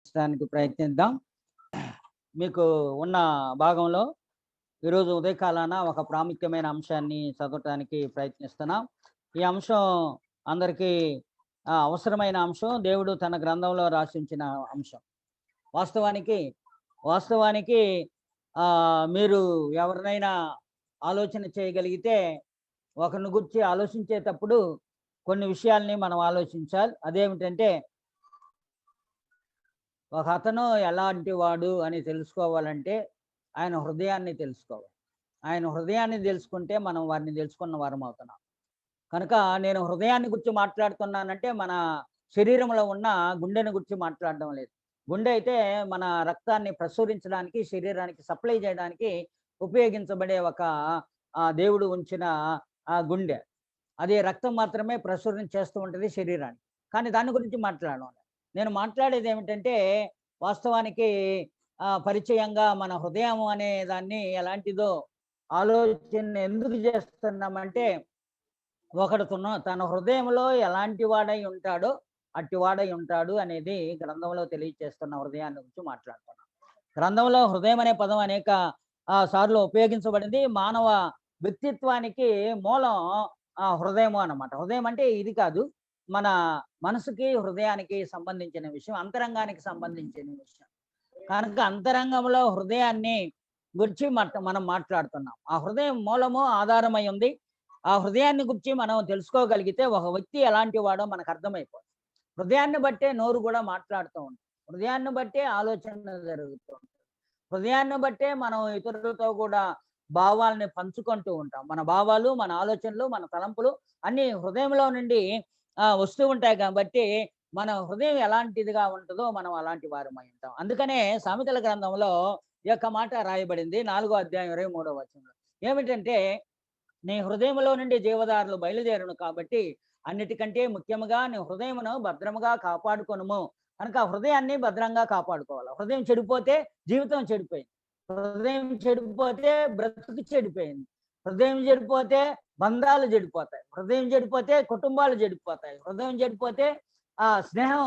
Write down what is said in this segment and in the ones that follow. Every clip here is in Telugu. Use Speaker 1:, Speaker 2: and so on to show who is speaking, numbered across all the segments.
Speaker 1: ప్రయత్నించడానికి ప్రయత్నిద్దాం. మీకు ఉన్న భాగంలో ఈరోజు ఉదయకాలాన ఒక ప్రాముఖ్యమైన అంశాన్ని చదవటానికి ప్రయత్నిస్తున్నాం. ఈ అంశం అందరికీ అవసరమైన అంశం. దేవుడు తన గ్రంథంలో రాసించిన అంశం. వాస్తవానికి వాస్తవానికి మీరు ఎవరినైనా ఆలోచన చేయగలిగితే ఒకరిని గురించి ఆలోచించేటప్పుడు కొన్ని విషయాల్ని మనం ఆలోచించాలి. అదేమిటంటే ఒక అతను ఎలాంటి వాడు అని తెలుసుకోవాలంటే ఆయన హృదయాన్ని తెలుసుకోవాలి. ఆయన హృదయాన్ని తెలుసుకుంటే మనం వారిని తెలుసుకున్న వారం అవుతున్నాం. కనుక నేను హృదయాన్ని గురించి మాట్లాడుతున్నానంటే మన శరీరంలో ఉన్న గుండెని గురించి మాట్లాడడం లేదు. గుండె అయితే మన రక్తాన్ని ప్రసరించడానికి, శరీరానికి సప్లై చేయడానికి ఉపయోగించబడే ఒక దేవుడు ఉంచిన గుండె. అది రక్తం మాత్రమే ప్రసరణ చేస్తూ ఉంటుంది శరీరానికి. కానీ దాని గురించి మాట్లాడను. నేను మాట్లాడేది ఏమిటంటే వాస్తవానికి పరిచయంగా మన హృదయం అనే దాన్ని ఎలాంటిదో ఆలోచన ఎందుకు చేస్తున్నామంటే ఒకడు తన హృదయంలో ఎలాంటి వాడై ఉంటాడో అట్టివాడై ఉంటాడు అనేది గ్రంథంలో తెలియజేస్తున్న హృదయాన్ని గురించి మాట్లాడుతున్నాం. గ్రంథంలో హృదయం అనే పదం అనేక సార్లు ఉపయోగించబడింది. మానవ వ్యక్తిత్వానికి మూలం హృదయము అన్నమాట. హృదయం అంటే ఇది కాదు, మన మనసుకి హృదయానికి సంబంధించిన విషయం, అంతరంగానికి సంబంధించిన విషయం. కనుక అంతరంగంలో హృదయాన్ని గురించి మనం మాట్లాడుతున్నాం. ఆ హృదయం మూలము ఆధారమై ఉంది. ఆ హృదయాన్ని గురించి మనం తెలుసుకోగలిగితే ఒక వ్యక్తి ఎలాంటి వాడో మనకు అర్థమైపోతుంది. హృదయాన్ని బట్టే నోరు కూడా మాట్లాడుతూ ఉంటుంది. హృదయాన్ని బట్టే ఆలోచన జరుగుతూ ఉంటుంది. హృదయాన్ని బట్టే మనం ఇతరులతో కూడా భావాలని పంచుకుంటూ ఉంటాం. మన భావాలు, మన ఆలోచనలు, మన తలంపులు అన్నీ హృదయంలో నుండి వస్తూ ఉంటాయి. కాబట్టి మన హృదయం ఎలాంటిదిగా ఉంటుందో మనం అలాంటి వారమై ఉంటాం. అందుకనే సామెతల గ్రంథంలో ఈ యొక్క మాట రాయబడింది 4వ అధ్యాయం 23వ వచనంలో. ఏమిటంటే నీ హృదయంలో నుండి జీవదారులు బయలుదేరును కాబట్టి అన్నిటికంటే ముఖ్యముగా నీ హృదయమును భద్రముగా కాపాడుకొనుము. కనుక హృదయాన్ని భద్రంగా కాపాడుకోవాలి. హృదయం చెడిపోతే జీవితం చెడిపోయింది. హృదయం చెడిపోతే బ్రతుకు చెడిపోయింది. హృదయం చెడిపోతే బంధాలు చెడిపోతాయి. హృదయం చెడిపోతే కుటుంబాలు చెడిపోతాయి. హృదయం చెడిపోతే స్నేహం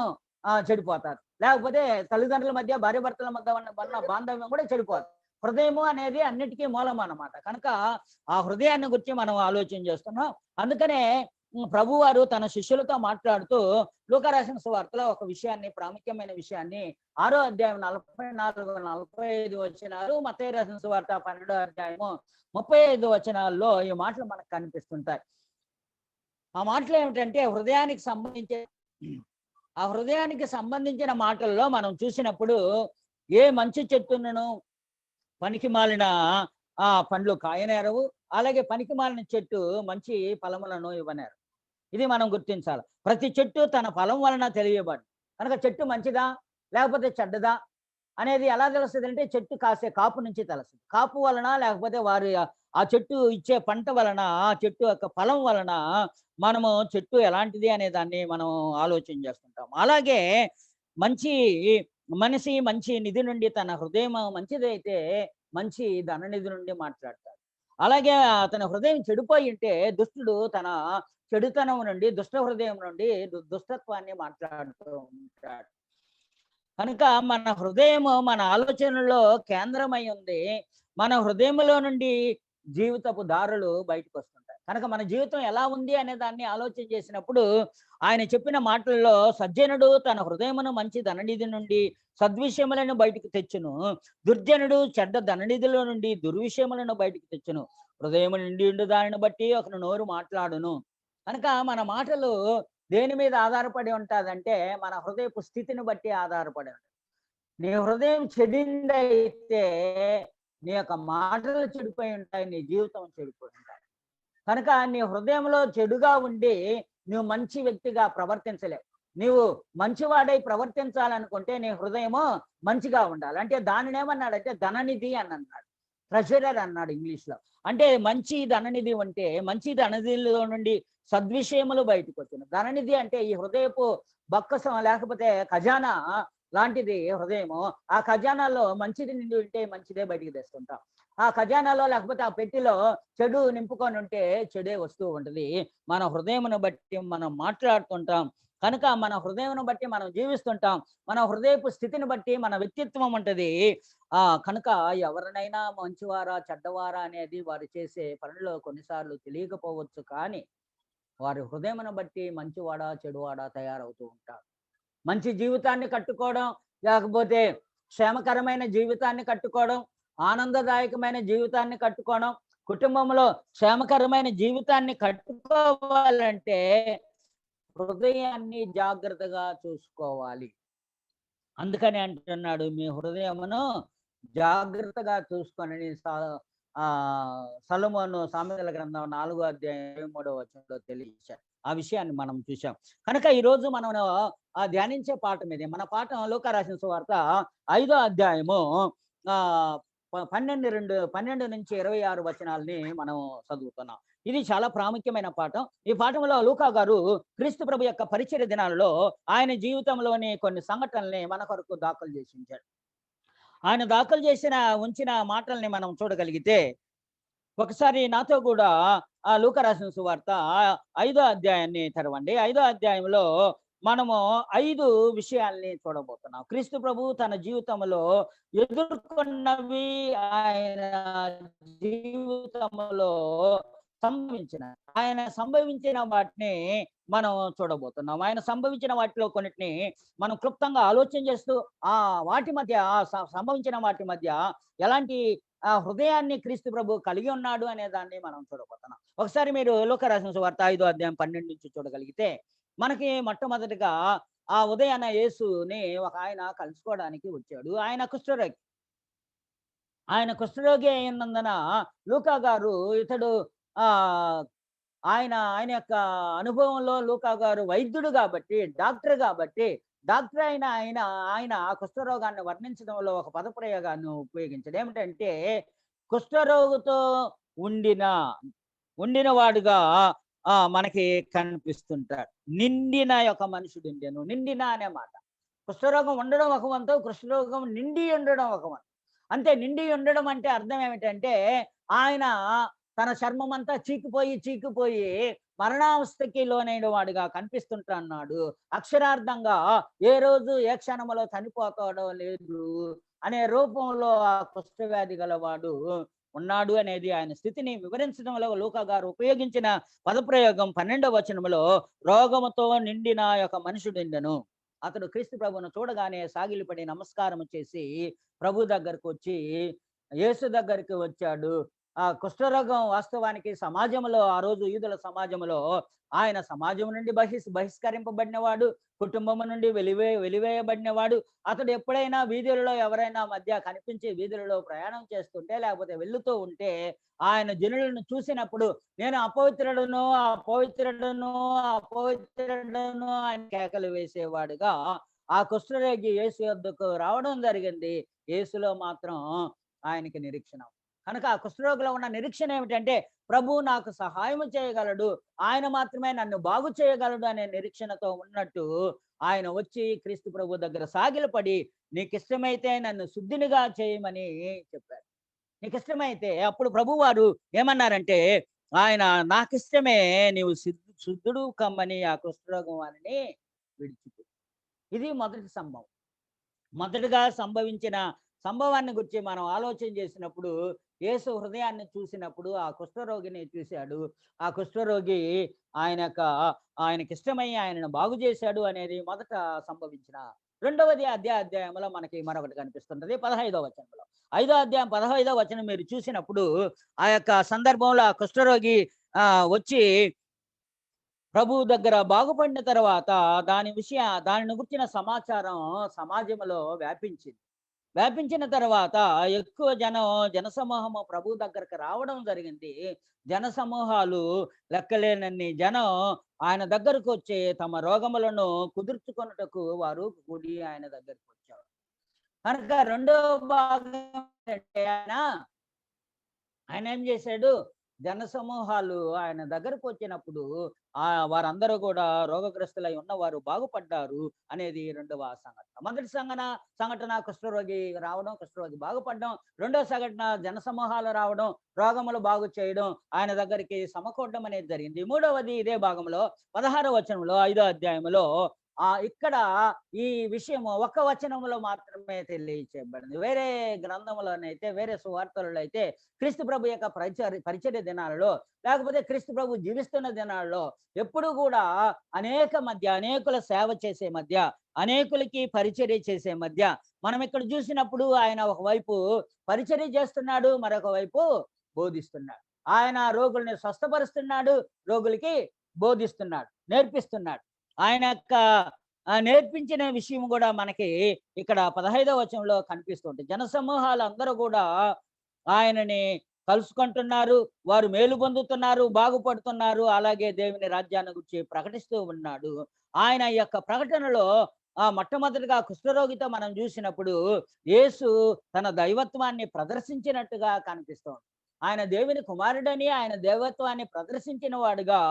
Speaker 1: చెడిపోతారు. లేకపోతే తల్లిదండ్రుల మధ్య, భార్యాభర్తల మధ్య ఉన్న బాంధవ్యం కూడా చెడిపోతుంది. హృదయము అనేది అన్నిటికీ మూలం అన్నమాట. కనుక ఆ హృదయాన్ని గురించి మనం ఆలోచన చేస్తున్నాం. అందుకనే ప్రభువారు తన శిష్యులతో మాట్లాడుతూ లూకా రాసిన సువార్తలో ఒక విషయాన్ని, ప్రాముఖ్యమైన విషయాన్ని 6వ అధ్యాయం 44, 45 వచనాలు, మత్తయి రాసిన సువార్త 12వ అధ్యాయము 35 వచనాల్లో ఈ మాటలు మనకు కనిపిస్తుంటాయి. ఆ మాటలు ఏమిటంటే హృదయానికి సంబంధించిన మాటల్లో మనం చూసినప్పుడు ఏ మంచి చెట్టును పనికి మాలిన పండ్లు కాయనేరవు, అలాగే పనికి మాలిన చెట్టు మంచి ఫలములను ఇవ్వనేరు. ఇది మనం గుర్తించాలి. ప్రతి చెట్టు తన ఫలం వలన తెలియబడి. కనుక చెట్టు మంచిదా లేకపోతే చెడ్డదా అనేది ఎలా తెలుస్తుంది అంటే చెట్టు కాసే కాపు నుంచి తెలుస్తుంది. కాపు వలన లేకపోతే వారి ఆ చెట్టు ఇచ్చే పంట వలన, ఆ చెట్టు యొక్క ఫలం వలన మనము చెట్టు ఎలాంటిది అనే దాన్ని మనం ఆలోచన చేస్తుంటాం. అలాగే మనిషి మంచి నిధి నుండి, తన హృదయం మంచిదైతే మంచి ధననిధి నుండి మాట్లాడతాడు. అలాగే అతని హృదయం చెడిపోయి ఉంటే దుష్టుడు తన చెడుతనం నుండి, దుష్ట హృదయం నుండి దుష్టత్వాన్ని మాట్లాడుతూ ఉంటాడు. కనుక మన హృదయము మన ఆలోచనలో కేంద్రమై ఉంది. మన హృదయంలో నుండి జీవితపు దారులు బయటకు వస్తుంటాయి. కనుక మన జీవితం ఎలా ఉంది అనే దాన్ని ఆలోచన చేసినప్పుడు ఆయన చెప్పిన మాటల్లో సజ్జనుడు తన హృదయమును మంచి ధననిధి నుండి సద్విషయములను బయటకు తెచ్చును, దుర్జనుడు చెడ్డ ధననిధిలో నుండి దుర్విషయములను బయటకు తెచ్చును. హృదయము నిండి ఉండు దానిని బట్టి ఒకను నోరు మాట్లాడును. కనుక మన మాటలు దేని మీద ఆధారపడి ఉంటుందంటే మన హృదయపు స్థితిని బట్టి ఆధారపడి ఉంటుంది. నీ హృదయం చెడిందైతే నీ యొక్క మాటలు చెడిపోయి ఉంటాయి, నీ జీవితం చెడిపోయి ఉంటాయి. కనుక నీ హృదయంలో చెడుగా ఉండి నువ్వు మంచి వ్యక్తిగా ప్రవర్తించలేవు. నీవు మంచివాడై ప్రవర్తించాలనుకుంటే నీ హృదయము మంచిగా ఉండాలి. అంటే దానిని ఏమన్నాడంటే ధననిధి అని అన్నాడు, ట్రెజరర్ అన్నాడు ఇంగ్లీష్లో. అంటే మంచి ధననిధి ఉంటే మంచి ధననిధిలో నుండి సద్విషయములు బయటకు వచ్చిన ధననిధి అంటే ఈ హృదయపు బక్కసం లేకపోతే ఖజానా లాంటిది హృదయము. ఆ ఖజానాలో మంచిది నిండి ఉంటే మంచిదే బయటికి తెస్తుంటాం. ఆ ఖజానాలో లేకపోతే ఆ పెట్టిలో చెడు నింపుకొని ఉంటే చెడే వస్తూ ఉంటుంది. మన హృదయమును బట్టి మనం మాట్లాడుతుంటాం. కనుక మన హృదయం బట్టి మనం జీవిస్తుంటాం. మన హృదయపు స్థితిని బట్టి మన వ్యక్తిత్వం ఉంటది. కనుక ఎవరినైనా మంచివారా, చెడ్డవారా అనేది వారు చేసే పనులు కొన్నిసార్లు తెలియకపోవచ్చు. కానీ వారి హృదయమును బట్టి మంచివాడా, చెడువాడా తయారవుతూ ఉంటారు. మంచి జీవితాన్ని కట్టుకోవడం, లేకపోతే క్షేమకరమైన జీవితాన్ని కట్టుకోవడం, ఆనందదాయకమైన జీవితాన్ని కట్టుకోవడం, కుటుంబంలో క్షేమకరమైన జీవితాన్ని కట్టుకోవాలంటే హృదయాన్ని జాగ్రత్తగా చూసుకోవాలి. అందుకని అంటున్నాడు, మీ హృదయమును జాగ్రత్తగా చూసుకొనని సొలొమోను సామెతల గ్రంథం 4వ అధ్యాయం 23వ వచనంలో తెలియజేశాడు. ఆ విషయాన్ని మనం చూసాం. కనుక ఈరోజు మనం ధ్యానించే పాఠం ఇది. మన పాఠం లూకా రాసిన సువార్త 5వ అధ్యాయము 12 నుంచి 26 వచనాల్ని మనం చదువుతున్నాం. ఇది చాలా ప్రాముఖ్యమైన పాఠం. ఈ పాఠంలో లూకా గారు క్రీస్తు ప్రభు యొక్క పరిచర్య దినాలలో ఆయన జీవితంలోని కొన్ని సంఘటనల్ని మన కొరకు దాఖలు చేసి ఉంచాడు. ఆయన దాఖలు ఉంచిన మాటల్ని మనం చూడగలిగితే, ఒకసారి నాతో కూడా లూకా రాసిన సువార్త 5వ అధ్యాయాన్ని తెరవండి. 5వ అధ్యాయంలో మనము 5 విషయాల్ని చూడబోతున్నాం. క్రీస్తు ప్రభు తన జీవితంలో ఎదుర్కొన్నవి, ఆయన జీవితంలో ఆయన సంభవించిన వాటిని మనం చూడబోతున్నాం. ఆయన సంభవించిన వాటిలో కొన్నిటిని మనం క్లుప్తంగా ఆలోచన చేస్తూ, వాటి మధ్య సంభవించిన వాటి మధ్య ఎలాంటి హృదయాన్ని క్రీస్తు ప్రభు కలిగి ఉన్నాడు అనే దాన్ని మనం చూడబోతున్నాం. ఒకసారి మీరు లూకా రాసిన సువార్త 5వ అధ్యాయం 12 నుంచి చూడగలిగితే, మనకి మొట్టమొదటిగా ఉదయాన యేసుని ఒక ఆయన కలుసుకోవడానికి వచ్చాడు. ఆయన కుష్ఠరోగి అయినందున లూకా గారు ఇతడు ఆ ఆయన ఆయన యొక్క అనుభవంలో లూకా గారు వైద్యుడు కాబట్టి, డాక్టర్ అయిన ఆయన ఆ కుష్ఠరోగాన్ని వర్ణించడంలో ఒక పదప్రయోగాన్ని ఉపయోగించాడు. ఏమిటంటే, కుష్ఠరోగుతో ఉండిన వాడుగా మనకి కనిపిస్తుంటాడు. నిండిన యొక్క మనుషుడు ఉండెను. నిండిన అనే మాట, కుష్ఠరోగం ఉండడం ఒక వంతు, కుష్ఠరోగం నిండి ఉండడం ఒక వంతు. అంటే నిండి ఉండడం అంటే అర్థం ఏమిటంటే, ఆయన తన చర్మం అంతా చీకిపోయి మరణావస్థకి లోనైన వాడుగా కనిపిస్తుంటున్నాడు. అక్షరార్థంగా ఏ రోజు ఏ క్షణంలో చనిపోతాడో లేదు అనే రూపంలో ఆ కుష్ఠవ్యాధి గలవాడు ఉన్నాడు అనేది ఆయన స్థితిని వివరించడంలో లూకా గారు ఉపయోగించిన పదప్రయోగం 12వ వచనంలో, రోగముతో నిండిన యొక్క మనుషుడుండెను. అతడు క్రీస్తు ప్రభువును చూడగానే సాగిలిపడి నమస్కారం చేసి ప్రభు దగ్గరకు వచ్చి, యేసు దగ్గరికి వచ్చాడు. కుష్ఠరోగం వాస్తవానికి సమాజంలో, ఆ రోజు యూదుల సమాజంలో ఆయన సమాజం నుండి బహిష్కరింపబడినవాడు, కుటుంబం నుండి వెలివేయబడినవాడు. అతడు ఎప్పుడైనా వీధులలో ఎవరైనా మధ్య కనిపించి వీధులలో ప్రయాణం చేస్తుంటే, లేకపోతే వెళ్తూ ఉంటే, ఆయన జనులను చూసినప్పుడు నేను అపవిత్రుడును అని కేకలు వేసేవాడుగా ఆ కుష్ఠరోగి యేసు వద్దకు రావడం జరిగింది. యేసులో మాత్రం ఆయనకి నిరీక్షణ. కనుక ఆ కుష్ఠరోగిలో ఉన్న నిరీక్షణ ఏమిటంటే, ప్రభు నాకు సహాయం చేయగలడు, ఆయన మాత్రమే నన్ను బాగు చేయగలడు అనే నిరీక్షణతో ఉన్నట్టు ఆయన వచ్చి క్రీస్తు ప్రభు దగ్గర సాగిలపడి, నీకు ఇష్టమైతే నన్ను శుద్ధినిగా చేయమని చెప్పారు. నీకు ఇష్టమైతే, అప్పుడు ప్రభు వారు ఏమన్నారంటే, ఆయన నాకిష్టమే, నీవు శుద్ధుడు కమ్మని ఆ కుష్ఠరోగం వారిని విడిచిపెట్టు. ఇది మొదటి సంభవం. మొదటగా సంభవించిన సంభవాన్ని గురించి మనం ఆలోచన చేసినప్పుడు, యేసు హృదయాన్ని చూసినప్పుడు ఆ కుష్ఠరోగిని చూశాడు. ఆ కుష్ఠరోగి ఆయనకిష్టమై ఆయనను బాగు చేశాడు అనేది మొదట సంభవించిన. రెండవది అధ్యాయంలో మనకి మరొకటి కనిపిస్తున్నది 15వ వచనంలో. 5వ అధ్యాయం 15వ వచనం మీరు చూసినప్పుడు, ఆ యొక్క సందర్భంలో ఆ కుష్ఠరోగి వచ్చి ప్రభువు దగ్గర బాగుపడిన తర్వాత దానిని గురించిన సమాచారం సమాజంలో వ్యాపించిన తర్వాత ఎక్కువ జనసమూహము ప్రభు దగ్గరకు రావడం జరిగింది. జనసమూహాలు లెక్కలేనన్ని జనం ఆయన దగ్గరకు వచ్చి తమ రోగములను కుదుర్చుకొనుటకు వారు కూడి ఆయన దగ్గరకు వచ్చారు. కనుక రెండో భాగం ఆయన ఏం చేశాడు, జనసమూహాలు ఆయన దగ్గరకు వచ్చినప్పుడు వారందరూ కూడా రోగగ్రస్తులై ఉన్నవారు బాగుపడ్డారు అనేది రెండవ సంఘటన. మొదటి సంఘటన కుష్ఠరోగి రావడం, కుష్ఠరోగి బాగుపడడం. రెండో సంఘటన జనసమూహాలు రావడం, రోగములు బాగు చేయడం, ఆయన దగ్గరికి సమకూడడం అనేది జరిగింది. మూడవది ఇదే భాగంలో 16వ వచనంలో 5వ అధ్యాయంలో ఇక్కడ ఈ విషయము ఒక్క వచనంలో మాత్రమే తెలియచేయబడింది. వేరే గ్రంథములోనైతే, వేరే సువార్తలలో అయితే క్రీస్తు ప్రభు యొక్క పరిచర్య దినాలలో, లేకపోతే క్రీస్తు ప్రభు జీవిస్తున్న దినాల్లో ఎప్పుడు కూడా అనేకుల సేవ చేసే మధ్య, అనేకులకి పరిచర్య చేసే మధ్య మనం ఇక్కడ చూసినప్పుడు ఆయన ఒకవైపు పరిచర్య చేస్తున్నాడు, మరొక వైపు బోధిస్తున్నాడు. ఆయన రోగుల్ని స్వస్థపరుస్తున్నాడు, రోగులకి బోధిస్తున్నాడు, నేర్పిస్తున్నాడు. ఆయన యొక్క నేర్పించిన విషయం కూడా మనకి ఇక్కడ 15వ వచనంలో కనిపిస్తుంది. జనసమూహాలు అందరూ కూడా ఆయనని కలుసుకుంటున్నారు, వారు మేలు పొందుతున్నారు, బాగుపడుతున్నారు. అలాగే దేవుని రాజ్యాన్ని గురించి ప్రకటిస్తూ ఉన్నాడు. ఆయన యొక్క ప్రకటనలో మొట్టమొదటిగా కుష్ఠరోగితో మనం చూసినప్పుడు యేసు తన దైవత్వాన్ని ప్రదర్శించినట్టుగా కనిపిస్తోంది. ఆయన దేవుని కుమారుడని, ఆయన దైవత్వాన్ని ప్రదర్శించిన వాడుగా,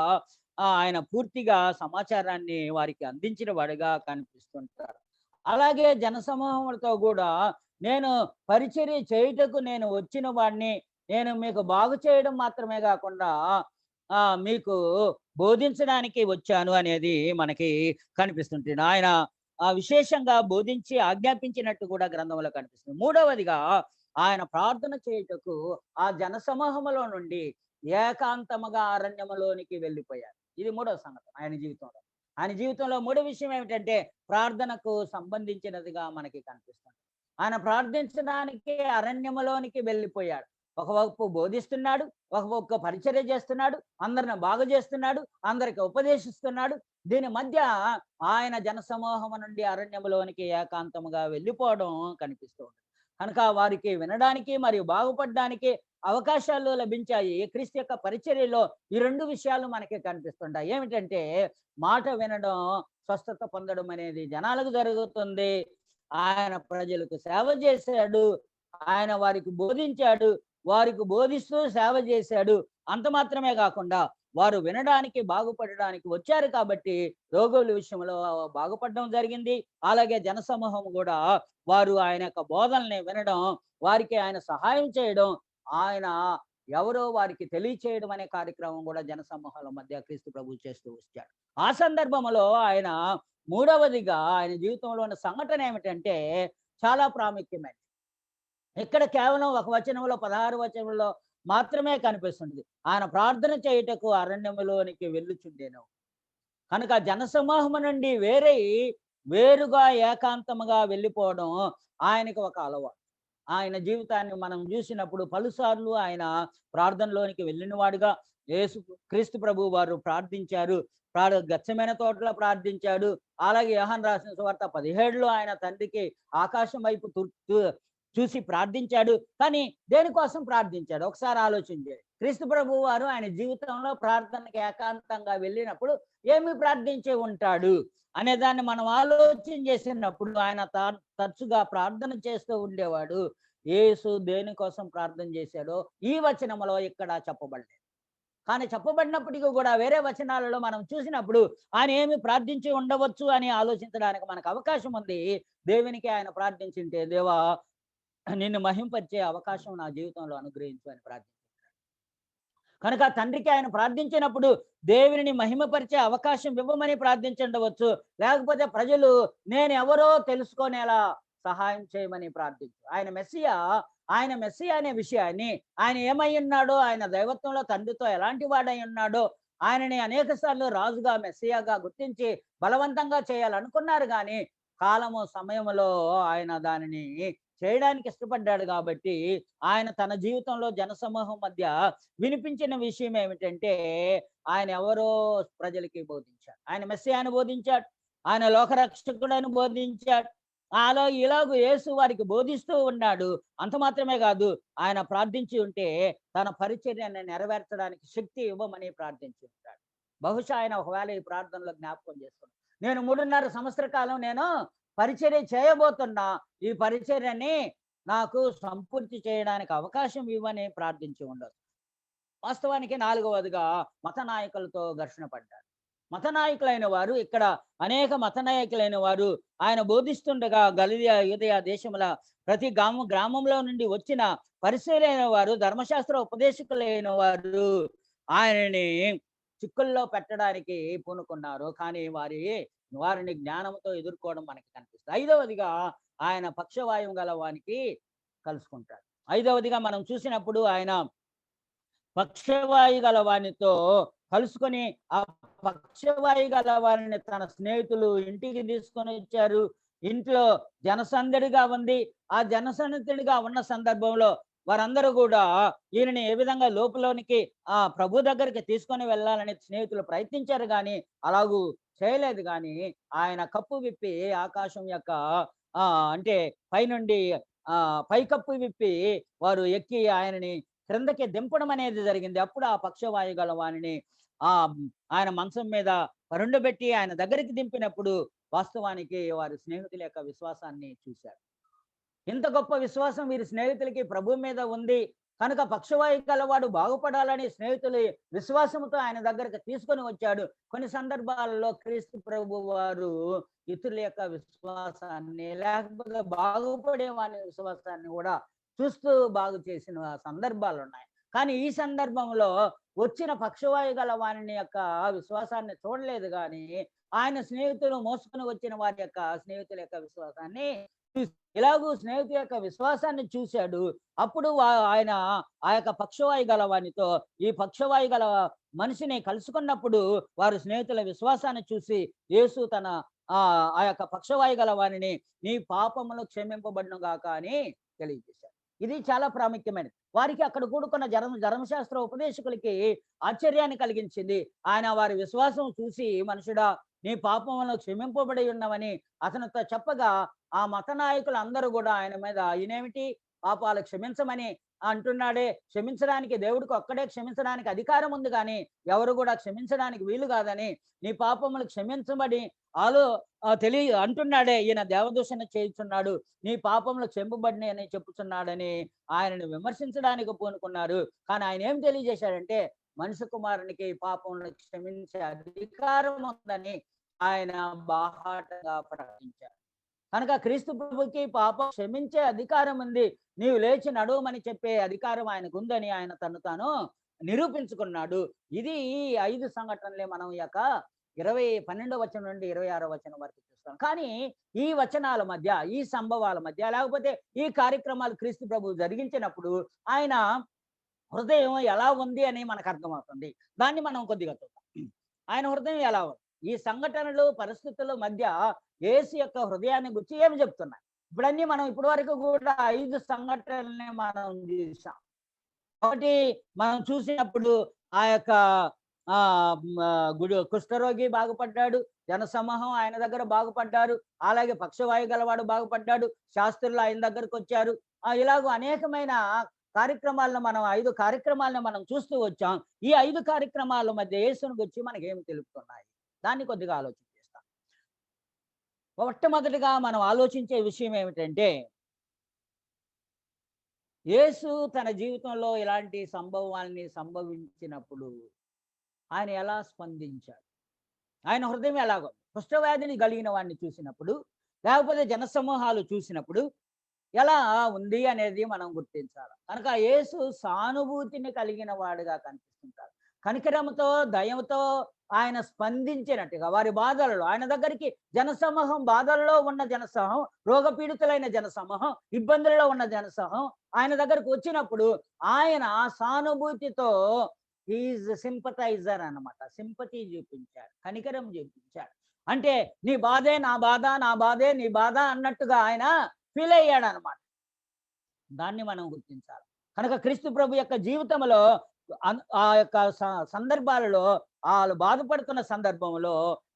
Speaker 1: ఆయన పూర్తిగా సమాచారాన్ని వారికి అందించిన వాడుగా కనిపిస్తుంటారు. అలాగే జనసమూహములతో కూడా నేను పరిచర్య చేయుటకు నేను వచ్చిన వాడిని, నేను మీకు బాగు చేయడం మాత్రమే కాకుండా మీకు బోధించడానికి వచ్చాను అనేది మనకి కనిపిస్తుంటుంది. ఆయన విశేషంగా బోధించి ఆజ్ఞాపించినట్టు కూడా గ్రంథంలో కనిపిస్తుంది. మూడవదిగా ఆయన ప్రార్థన చేయుటకు ఆ జనసమూహములో నుండి ఏకాంతముగా అరణ్యములోనికి వెళ్ళిపోయారు. ఇది మూడవ సంగతి ఆయన జీవితంలో. ఆయన జీవితంలో మూడో విషయం ఏమిటంటే ప్రార్థనకు సంబంధించినదిగా మనకి కనిపిస్తుంది. ఆయన ప్రార్థించడానికి అరణ్యములోనికి వెళ్ళిపోయాడు. ఒకవైపు బోధిస్తున్నాడు, ఒకవైపు పరిచర్య చేస్తున్నాడు, అందరిని బాగు చేస్తున్నాడు, అందరికి ఉపదేశిస్తున్నాడు. దీని మధ్య ఆయన జనసమూహము నుండి అరణ్యములోనికి ఏకాంతముగా వెళ్ళిపోవడం కనిపిస్తూ ఉంటుంది. కనుక వారికి వినడానికి మరియు బాగుపడడానికి అవకాశాలు లభించాయి. క్రీస్తు యొక్క పరిచర్యలో ఈ రెండు విషయాలు మనకి కనిపిస్తుంటాయి. ఏమిటంటే మాట వినడం, స్వస్థత పొందడం అనేది జనాలకు జరుగుతుంది. ఆయన ప్రజలకు సేవ చేశాడు, ఆయన వారికి బోధించాడు, వారికి బోధిస్తూ సేవ చేశాడు. అంత మాత్రమే కాకుండా వారు వినడానికి, బాగుపడడానికి వచ్చారు కాబట్టి రోగుల విషయంలో బాగుపడడం జరిగింది. అలాగే జనసమూహం కూడా వారు ఆయన యొక్క బోధనల్ని వినడం, వారికి ఆయన సహాయం చేయడం, ఆయన ఎవరో వారికి తెలియచేయడం అనే కార్యక్రమం కూడా జనసమూహాల మధ్య క్రీస్తు ప్రభువు చేస్తూ వచ్చాడు. ఆ సందర్భంలో ఆయన మూడవదిగా ఆయన జీవితంలో ఉన్న సంఘటన ఏమిటంటే చాలా ప్రాముఖ్యమైనది. ఇక్కడ కేవలం ఒక వచనంలో 16 వచనంలో మాత్రమే కనిపిస్తుంది. ఆయన ప్రార్థన చేయుటకు అరణ్యములోనికి వెళ్ళుచుండెను. కనుక జనసమూహము నుండి వేరుగా ఏకాంతముగా వెళ్ళిపోవడం ఆయనకు ఒక అలవాటు. ఆయన జీవితాన్ని మనం చూసినప్పుడు పలుసార్లు ఆయన ప్రార్థనలోనికి వెళ్ళిన వాడుగా క్రీస్తు ప్రభు వారు ప్రార్థించారు. గెత్సెమనే తోటలో ప్రార్థించాడు. అలాగే యోహాను రాసిన సువార్త 17లో ఆయన తండ్రికి ఆకాశం వైపు చూసి ప్రార్థించాడు. కానీ దేనికోసం ప్రార్థించాడు ఒకసారి ఆలోచించాడు. క్రీస్తు ప్రభు వారు ఆయన జీవితంలో ప్రార్థనకి ఏకాంతంగా వెళ్ళినప్పుడు ఏమి ప్రార్థించి ఉంటాడు అనే దాన్ని మనం ఆలోచన చేసినప్పుడు ఆయన తరచుగా ప్రార్థన చేస్తూ ఉండేవాడు. యేసు దేనికోసం ప్రార్థన చేశాడో ఈ వచనంలో ఇక్కడ చెప్పబడలేదు. కానీ చెప్పబడినప్పటికీ కూడా వేరే వచనాలలో మనం చూసినప్పుడు ఆయన ఏమి ప్రార్థించి ఉండవచ్చు అని ఆలోచించడానికి మనకు అవకాశం ఉంది. దేవునికి ఆయన ప్రార్థించింటే, దేవా నిన్ను మహింపరిచే అవకాశం నా జీవితంలో అనుగ్రహించు అని ప్రార్థించాడు. కనుక తండ్రికి ఆయన ప్రార్థించినప్పుడు దేవుని మహిమపరిచే అవకాశం ఇవ్వమని ప్రార్థించుండవచ్చు. లేకపోతే ప్రజలు నేను ఎవరో తెలుసుకునేలా సహాయం చేయమని ప్రార్థించు. ఆయన మెస్సియా అనే విషయాన్ని, ఆయన ఏమై ఉన్నాడో, ఆయన దైవత్వంలో తండ్రితో ఎలాంటి వాడై ఉన్నాడో, ఆయనని అనేక సార్లు రాజుగా మెస్సియాగా గుర్తించి బలవంతంగా చేయాలనుకున్నారు. కానీ సమయంలో ఆయన దానిని చేయడానికి ఇష్టపడ్డాడు. కాబట్టి ఆయన తన జీవితంలో జనసమూహం మధ్య వినిపించిన విషయం ఏమిటంటే ఆయన ఎవరో ప్రజలకి బోధించాడు. ఆయన మెస్సియాను బోధించాడు, ఆయన లోకరక్షకుడని బోధించాడు. ఇలాగూ యేసు వారికి బోధిస్తూ ఉన్నాడు. అంత మాత్రమే కాదు, ఆయన ప్రార్థించి ఉంటే తన పరిచర్యను నెరవేర్చడానికి శక్తి ఇవ్వమని ప్రార్థించి ఉంటాడు. బహుశా ఆయన ఒకవేళ ఈ ప్రార్థనలో జ్ఞాపకం చేసుకున్నాడు, నేను 3.5 సంవత్సర కాలం నేను పరిచర్య చేయబోతున్నా, ఈ పరిచర్యని నాకు సంపూర్తి చేయడానికి అవకాశం ఇవ్వని ప్రార్థించి ఉండదు. వాస్తవానికి నాలుగవదిగా మత నాయకులతో ఘర్షణ పడ్డారు. మత నాయకులైన వారు ఇక్కడ అనేక మత నాయకులైన వారు ఆయన బోధిస్తుండగా గలిలయ యూదయ దేశముల ప్రతి గ్రామంలో నుండి వచ్చిన పరిసయులైన వారు, ధర్మశాస్త్ర ఉపదేశకులైన వారు ఆయనని చిక్కుల్లో పెట్టడానికి పూనుకున్నారు. కానీ వారిని జ్ఞానంతో ఎదుర్కోవడం మనకి కనిపిస్తుంది. ఐదవదిగా ఆయన పక్షవాయువు గల వానికి కలుసుకుంటాడు. ఐదవదిగా మనం చూసినప్పుడు ఆయన పక్షవాయు గల వానితో కలుసుకొని, ఆ పక్షవాయు గల వారిని తన స్నేహితులు ఇంటికి తీసుకొని వచ్చారు. ఇంట్లో జనసందడిగా ఉంది. ఆ జనసందడిగా ఉన్న సందర్భంలో వారందరూ కూడా ఈయనని ఏ విధంగా లోపలోనికి ఆ ప్రభు దగ్గరికి తీసుకొని వెళ్ళాలని స్నేహితులు ప్రయత్నించారు, కానీ అలాగూ చేయలేదు. కానీ ఆయన కప్పు విప్పి ఆకాశం యొక్క అంటే పైనుండి పైకప్పు విప్పి వారు ఎక్కి ఆయనని క్రిందకి దింపడం అనేది జరిగింది. అప్పుడు ఆ పక్షవాయు గల వానిని ఆయన మంచం మీద పరుండబెట్టి ఆయన దగ్గరికి దింపినప్పుడు వాస్తవానికి వారి స్నేహితుల యొక్క విశ్వాసాన్ని చూశారు. ఇంత గొప్ప విశ్వాసం వీరి స్నేహితులకి ప్రభు మీద ఉంది కనుక పక్షవాయు గలవాడు బాగుపడాలని స్నేహితులు విశ్వాసంతో ఆయన దగ్గరికి తీసుకొని వచ్చాడు. కొన్ని సందర్భాలలో క్రీస్తు ప్రభు వారు ఇతరుల యొక్క విశ్వాసాన్ని, లేకపోతే బాగుపడే వాని విశ్వాసాన్ని కూడా చూస్తూ బాగు చేసిన సందర్భాలు ఉన్నాయి. కానీ ఈ సందర్భంలో వచ్చిన పక్షవాయు గల వాని యొక్క విశ్వాసాన్ని చూడలేదు, కానీ ఆయన స్నేహితులు మోసుకొని వచ్చిన వారి యొక్క స్నేహితుల యొక్క విశ్వాసాన్ని ఇలాగూ స్నేహితుల యొక్క విశ్వాసాన్ని చూశాడు. అప్పుడు ఆయన ఆ యొక్క పక్షవాయు గల వానితో ఈ పక్షవాయు గల మనిషిని కలుసుకున్నప్పుడు వారు స్నేహితుల విశ్వాసాన్ని చూసి యేసు తన ఆ యొక్క పక్షవాయు గల వానిని నీ పాపములు క్షమింపబడును గాక అని తెలియజేశారు. ఇది చాలా ప్రాముఖ్యమైనది. వారికి అక్కడ కూడుకున్న ధర్మశాస్త్ర ఉపదేశకులకి ఆశ్చర్యాన్ని కలిగించింది. ఆయన వారి విశ్వాసం చూసి, మనుషుడా నీ పాపములను క్షమింపబడి ఉన్నవని అతనితో చెప్పగా, ఆ మత నాయకులు అందరూ కూడా ఆయన మీద ఈయనేమిటి పాపాలు క్షమించమని అంటున్నాడే, క్షమించడానికి దేవుడికి ఒక్కడే క్షమించడానికి అధికారం ఉంది, కానీ ఎవరు కూడా క్షమించడానికి వీలు కాదని, నీ పాపములు క్షమించబడి అంటున్నాడే, ఈయన దేవదూషణ చేయుచున్నాడు, నీ పాపములు క్షమింపబడిని అని చెప్పుచున్నాడని ఆయనను విమర్శించడానికి పూనుకున్నారు. కానీ ఆయన ఏం తెలియజేశాడంటే, మనుష్య కుమారునికి పాపములను క్షమించే అధికారం ఉందని ఆయన బాహాటంగా ప్రకటించారు. కనుక క్రీస్తు ప్రభుకి పాపం క్షమించే అధికారం ఉంది, నీవు లేచి నడవమని చెప్పే అధికారం ఆయనకు ఉందని ఆయన తను తాను నిరూపించుకున్నాడు. ఇది ఈ 5 సంఘటనలే మనం యొక్క 12వ వచనం నుండి 26వ వచనం వరకు చూస్తాం. కానీ ఈ వచనాల మధ్య, ఈ సంభవాల మధ్య, లేకపోతే ఈ కార్యక్రమాలు క్రీస్తు ప్రభు జరిగించినప్పుడు ఆయన హృదయం ఎలా ఉంది అని మనకు అర్థమవుతుంది. దాన్ని మనం కొద్దిగా చూద్దాం. ఆయన హృదయం ఎలా ఉంది, ఈ సంఘటనలు పరిస్థితుల మధ్య యేసు యొక్క హృదయాన్ని గురించి ఏమి చెప్తున్నాయి. మనం ఇప్పటి వరకు కూడా 5 సంఘటనల్ని మనం చూసాం. ఒకటి మనం చూసినప్పుడు ఆ యొక్క కుష్ఠరోగి బాగుపడ్డాడు, జనసమూహం ఆయన దగ్గర బాగుపడ్డారు, అలాగే పక్షవాయు గలవాడు బాగుపడ్డాడు, శాస్త్రులు ఆయన దగ్గరకు వచ్చారు. ఇలాగ అనేకమైన కార్యక్రమాలను మనం 5 కార్యక్రమాలను మనం చూస్తూ వచ్చాం. ఈ 5 కార్యక్రమాల మధ్య యేసుని గురించి మనకి ఏమి తెలుపుతున్నాయి, దాన్ని కొద్దిగా ఆలోచన చేస్తాం. మొట్టమొదటిగా మనం ఆలోచించే విషయం ఏమిటంటే, యేసు తన జీవితంలో ఇలాంటి సంభవాల్ని సంభవించినప్పుడు ఆయన ఎలా స్పందించాడు, ఆయన హృదయం ఎలాగో, కుష్ఠవ్యాధిని కలిగిన వాడిని చూసినప్పుడు, లేకపోతే జనసమూహాలు చూసినప్పుడు ఎలా ఉంది అనేది మనం గుర్తించాలి. కనుక యేసు సానుభూతిని కలిగిన వాడుగా కనిపిస్తుంటాడు. కనికరంతో, దయతో ఆయన స్పందించినట్టుగా వారి బాధలలో, ఆయన దగ్గరికి జనసమూహం, బాధల్లో ఉన్న జనసమూహం, రోగపీడితులైన జనసమూహం, ఇబ్బందులలో ఉన్న జనసమూహం ఆయన దగ్గరకు వచ్చినప్పుడు ఆయన సానుభూతితో ఈజ్ సింపథైజర్ అన్నమాట, సింపతి చూపించాడు, కనికరం చూపించాడు. అంటే నీ బాధే నా బాధ, నా బాధే నీ బాధ అన్నట్టుగా ఆయన ఫీల్ అయ్యాడు అనమాట. దాన్ని మనం గుర్తించాలి. కనుక క్రీస్తు ప్రభు యొక్క జీవితంలో ఆ యొక్క సందర్భాలలో, వాళ్ళు బాధపడుతున్న సందర్భంలో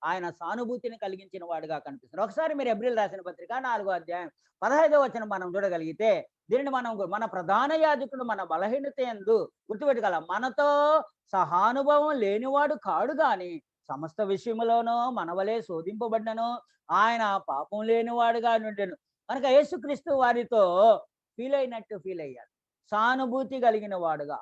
Speaker 1: ఆయన సానుభూతిని కలిగించిన వాడుగా కనిపిస్తున్నారు. ఒకసారి మీరు ఎబ్రిల్ రాసిన పత్రిక 4వ అధ్యాయం 15వ వచనం మనం చూడగలిగితే, దీనిని మనం మన ప్రధాన యాజకుడు మన బలహీనత యందు గుర్తుపెట్టగలం. మనతో సహానుభవం లేనివాడు కాడు, గాని సమస్త విషయములోనూ మనవలే శోధింపబడినను ఆయన పాపం లేనివాడుగా నుండెను. కనుక యేసుక్రీస్తు వారితో ఫీల్ అయ్యాడు, సానుభూతి కలిగిన వాడుగా.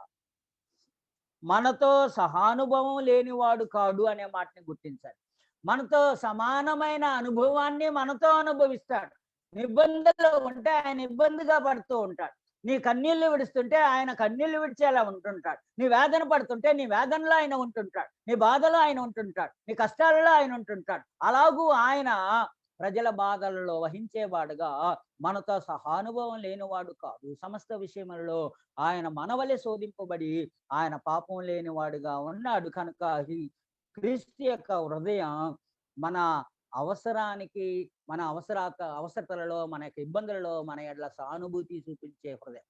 Speaker 1: మనతో సహానుభవం లేనివాడు కాడు అనే మాటని గుర్తించాలి. మనతో సమానమైన అనుభవాన్ని మనతో అనుభవిస్తాడు. ఇబ్బందుల్లో ఉంటే ఆయన ఇబ్బందిగా పడుతూ ఉంటాడు. నీ కన్నీళ్లు విడుస్తుంటే ఆయన కన్నీళ్లు విడిచేలా ఉంటుంటాడు. నీ వేదన పడుతుంటే నీ వేదనలో ఆయన ఉంటుంటాడు. నీ బాధలో ఆయన ఉంటుంటాడు. నీ కష్టాలలో ఆయన ఉంటుంటాడు. అలాగూ ఆయన ప్రజల బాధలలో వహించేవాడుగా మనతో సహానుభవం లేనివాడు కాదు. సమస్త విషయములలో ఆయన మనవలే శోధింపబడి ఆయన పాపం లేనివాడుగా ఉన్నాడు. కనుక ఈ క్రీస్తు యొక్క హృదయం మన అవసరానికి, మన అవసరతలలో, మన యొక్క ఇబ్బందులలో మన ఎడల సానుభూతి చూపించే హృదయం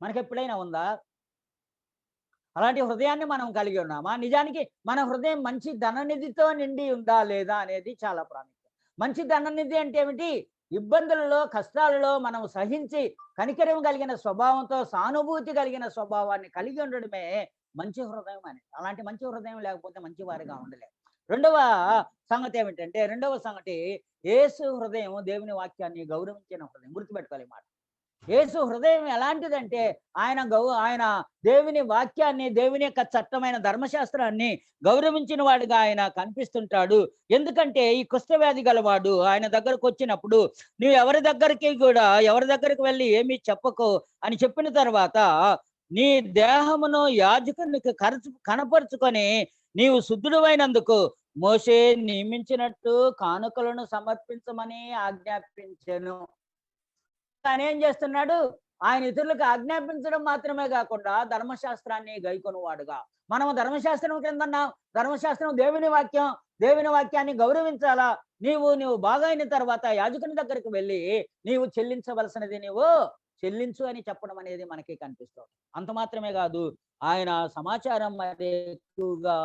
Speaker 1: మనకెప్పుడైనా ఉందా? అలాంటి హృదయాన్ని మనం కలిగి ఉన్నామా? నిజానికి మన హృదయం మంచి ధననిధితో నిండి ఉందా లేదా అనేది చాలా ప్రాముఖ్యం. మంచి ధననిధి అంటే ఏమిటి? ఇబ్బందులలో, కష్టాలలో మనం సహించి కనికరం కలిగిన స్వభావంతో, సానుభూతి కలిగిన స్వభావాన్ని కలిగి ఉండడమే మంచి హృదయం అనేది. అలాంటి మంచి హృదయం లేకపోతే మంచి వారిగా ఉండలేరు. రెండవ సంగతి యేసు హృదయం దేవుని వాక్యాన్ని గౌరవించిన హృదయం. గుర్తుపెట్టుకోవాలి మాట. యేసు హృదయం ఎలాంటిదంటే ఆయన దేవుని వాక్యాన్ని, దేవుని యొక్క చట్టమైన ధర్మశాస్త్రాన్ని గౌరవించిన వాడిగా ఆయన కనిపిస్తుంటాడు. ఎందుకంటే ఈ కుష్ఠవ్యాధి గలవాడు ఆయన దగ్గరకు వచ్చినప్పుడు, నువ్వు ఎవరి దగ్గరికి వెళ్ళి ఏమీ చెప్పకు అని చెప్పిన తర్వాత, నీ దేహమును యాజకునికి కనపరుచుకొని నీవు శుద్ధుడైనందుకు మోషే నియమించినట్టు కానుకలను సమర్పించమని ఆజ్ఞాపించెను. ఆయన ఏం చేస్తున్నాడు? ఆయన ఇతరులకు ఆజ్ఞాపించడం మాత్రమే కాకుండా ధర్మశాస్త్రాన్ని గైకొనువాడుగా. మనం ధర్మశాస్త్రం కింద ఉన్నాం. ధర్మశాస్త్రం దేవుని వాక్యం. దేవుని వాక్యాన్ని గౌరవించాలా. నీవు బాగైన తర్వాత యాజకుని దగ్గరికి వెళ్ళి నీవు చెల్లించవలసినది నీవు చెల్లించు అని చెప్పడం అనేది మనకి కనిపిస్తుంది. అంత మాత్రమే కాదు, ఆయన సమాచారం మరి ఎక్కువగా